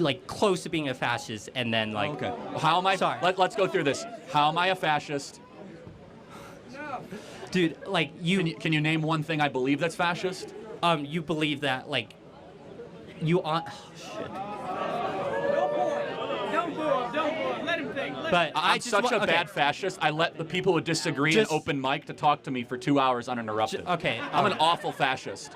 like close to being a fascist, and then like. Okay. How am I? Sorry. Let's go through this. How am I a fascist? Dude, like Can you name one thing I believe that's fascist? you believe that like you on. Oh, shit. Don't boo him. Let him think. But I'm such a bad fascist. I let the people who disagree in open mic to talk to me for 2 hours uninterrupted. Okay. I'm an awful fascist.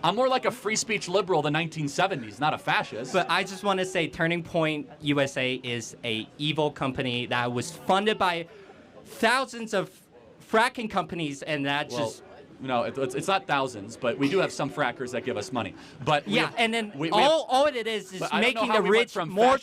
I'm more like a free speech liberal of the 1970s, not a fascist. But I just want to say Turning Point USA is a evil company that was funded by thousands of fracking companies, and that just... No, it's not thousands, but we do have some frackers that give us money. But and then all it is making the rich more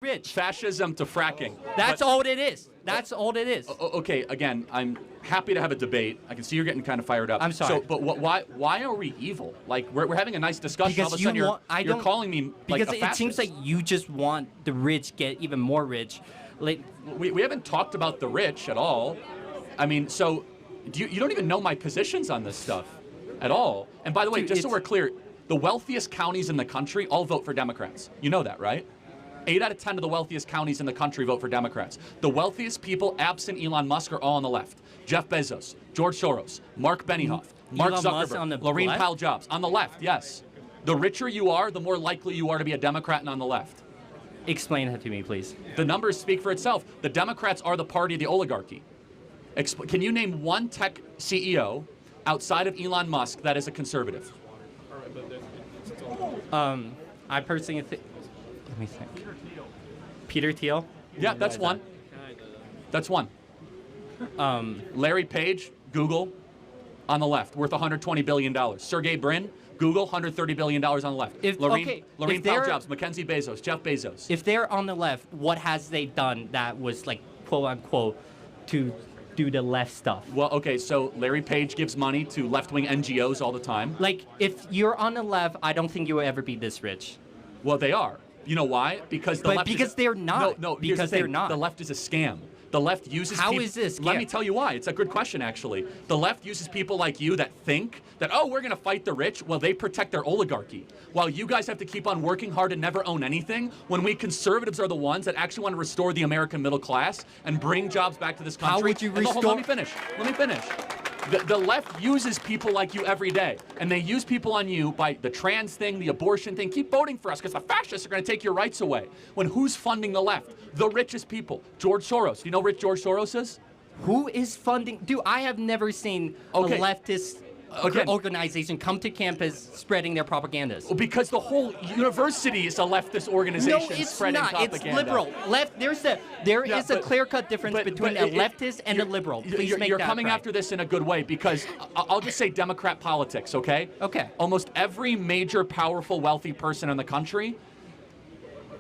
rich. Fascism to fracking. That's all it is. That's all it is. Okay, again, I'm happy to have a debate. I can see you're getting kind of fired up. I'm sorry. So, but why are we evil? Like, we're having a nice discussion. Because all of a sudden you're calling me like a fascist. Because it seems like you just want the rich get even more rich. Like we haven't talked about the rich at all. I mean, so you don't even know my positions on this stuff at all. And by the way, just so we're clear, the wealthiest counties in the country all vote for Democrats. You know that, right? 8 out of 10 of the wealthiest counties in the country vote for Democrats. The wealthiest people, absent Elon Musk, are all on the left. Jeff Bezos, George Soros, Mark Benioff, Mark Zuckerberg, Laurene Powell Jobs. On the left, yes. The richer you are, the more likely you are to be a Democrat and on the left. Explain that to me, please. The numbers speak for itself. The Democrats are the party of the oligarchy. Can you name one tech CEO outside of Elon Musk that is a conservative? I personally think... Let me think. Peter Thiel? Yeah, that's one. That's one. Larry Page, Google, on the left, worth $120 billion. Sergey Brin, Google, $130 billion on the left. Laurene Powell Jobs, Mackenzie Bezos, Jeff Bezos. If they're on the left, what has they done that was like, quote unquote, to do the left stuff? Well, okay, so Larry Page gives money to left-wing NGOs all the time. Like, if you're on the left, I don't think you will ever be this rich. Well, they are. You know why? Because the left because they're not. No, because they're not. The left is a scam. The left uses How is this? Let me tell you why. It's a good question, actually. The left uses people like you that think that, oh, we're going to fight the rich. Well, they protect their oligarchy. While you guys have to keep on working hard and never own anything, when we conservatives are the ones that actually want to restore the American middle class and bring jobs back to this country. How would you restore? Let me finish. Let me finish. The left uses people like you every day, and they use people on you by the trans thing, the abortion thing. Keep voting for us because the fascists are going to take your rights away. When who's funding the left? The richest people. George Soros. Do you know who rich George Soros is? Who is funding? Dude, I have never seen a leftist organization come to campus spreading their propagandas. Well, because the whole university is a leftist organization spreading propaganda. It's liberal. There is a clear-cut difference between a leftist and a liberal. Please make that You're coming right. after this in a good way because I'll just say Democrat politics, okay? Okay. Almost every major, powerful, wealthy person in the country,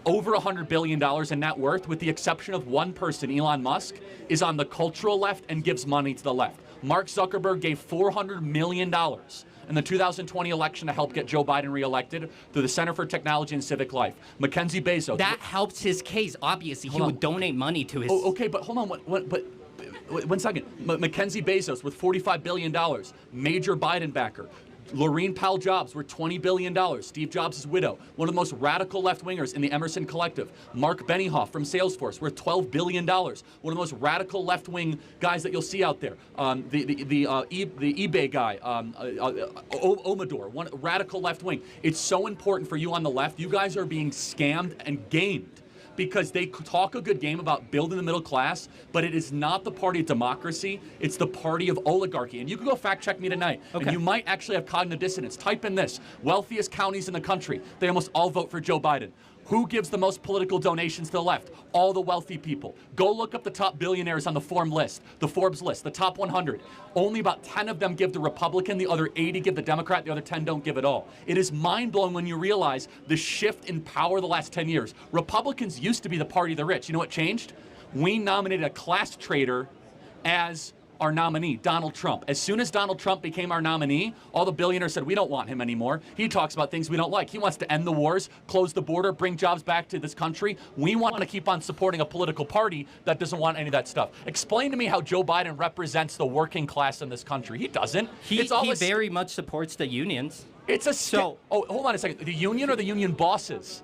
over $100 billion in net worth, with the exception of one person, Elon Musk, is on the cultural left and gives money to the left. Mark Zuckerberg gave $400 million in the 2020 election to help get Joe Biden reelected through the Center for Technology and Civic Life. Mackenzie Bezos. That helps his case, obviously. He would donate money to his... Oh, okay, but hold on. One second. Mackenzie Bezos with $45 billion, major Biden backer. Laurene Powell Jobs worth $20 billion. Steve Jobs' widow, one of the most radical left-wingers in the Emerson Collective. Mark Benioff from Salesforce worth $12 billion. One of the most radical left-wing guys that you'll see out there. The eBay guy, Omador, one radical left-wing. It's so important for you on the left. You guys are being scammed and gamed, because they talk a good game about building the middle class, but it is not the party of democracy, it's the party of oligarchy. And you can go fact check me tonight, and you might actually have cognitive dissonance. Type in this: wealthiest counties in the country, they almost all vote for Joe Biden. Who gives the most political donations to the left? All the wealthy people. Go look up the top billionaires on the Forbes list, the top 100. Only about 10 of them give the Republican, the other 80 give the Democrat, the other 10 don't give at all. It is mind-blowing when you realize the shift in power the last 10 years. Republicans used to be the party of the rich. You know what changed? We nominated a class traitor as our nominee, Donald Trump. As soon as Donald Trump became our nominee, all the billionaires said, we don't want him anymore. He talks about things we don't like. He wants to end the wars, close the border, bring jobs back to this country. We want to keep on supporting a political party that doesn't want any of that stuff. Explain to me how Joe Biden represents the working class in this country. He doesn't. He very much supports the unions. It's a... hold on a second. The union or the union bosses?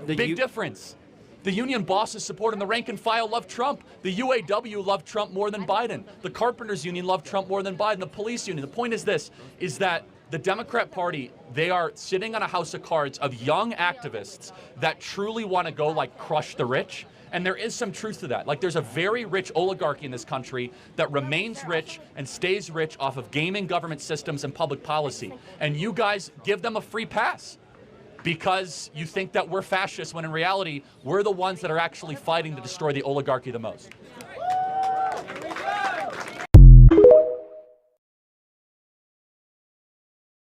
Big difference. The union bosses supporting the rank and file love Trump. The UAW loved Trump more than Biden. The carpenters union loved Trump more than Biden. The police union. The point is this, is that the Democrat Party, they are sitting on a house of cards of young activists that truly want to go like crush the rich. And there is some truth to that. Like there's a very rich oligarchy in this country that remains rich and stays rich off of gaming government systems and public policy. And you guys give them a free pass because you think that we're fascists when in reality, we're the ones that are actually fighting to destroy the oligarchy the most.